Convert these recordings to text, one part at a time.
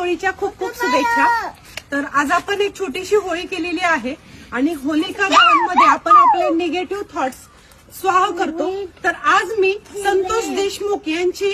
होळीच्या खूप खूप शुभेच्छा। तर आज आपण एक छोटीशी होळी केलेली आहे आणि होलिका दहनमध्ये आपण आपले निगेटिव्ह थॉट्स स्वाह करतो। तर आज मी संतोष देशमुख यांची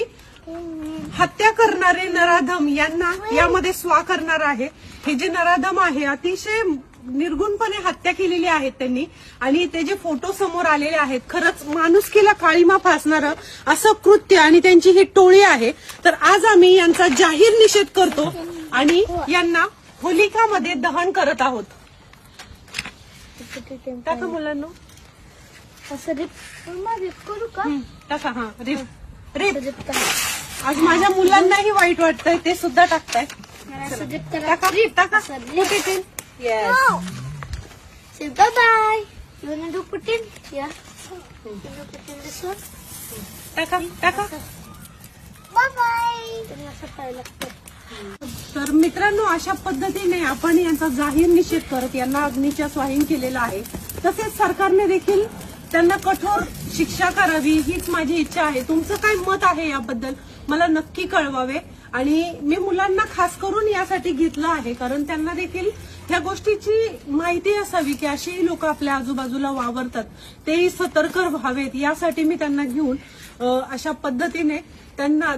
हत्या करणारे नराधम यांना यामध्ये स्वाह करणार आहे। हे जे नराधम आहे अतिशय निर्गुणपणे हत्या केलेली आहे त्यांनी आणि ते जे फोटो समोर आलेले आहेत खरंच माणुसकीला काळीमा फासणारं असं कृत्य आणि त्यांची ही टोळी आहे। तर आज आम्ही यांचा जाहीर निषेध करतो आणि यांना होलिकामध्ये दहन करत आहोत। टाका मुलांनो असं रिप करू का? टाका। हा रिप आज माझ्या मुलांनाही वाईट वाटतंय ते सुद्धा टाकताय। टाका टाका Yes. Say bye bye. You wanna do put in? Yeah. You wanna put in this one? टाका टाका। Bye bye. तुम्ही असं पाहिलं लागतं। तर मित्रांनो अशा पद्धतीने आपण यांचा जाहीर निषेध करत यांना अग्नीच्या स्वाहीन केलेला आहे। तसेच सरकारने देखील त्यांना कठोर शिक्षा करावी हीच माझी इच्छा आहे। तुमचं काय मत आहे याबद्दल मला नक्की कळवावे आणि मी मुलांना खास करून यासाठी घेतलं आहे कारण त्यांना देखील ह्या गोष्टीची माहिती असावी की असेही लोक आपल्या आजूबाजूला वावरतात, तेही सतर्क व्हावेत यासाठी मी त्यांना घेऊन अशा पद्धतीने त्यांना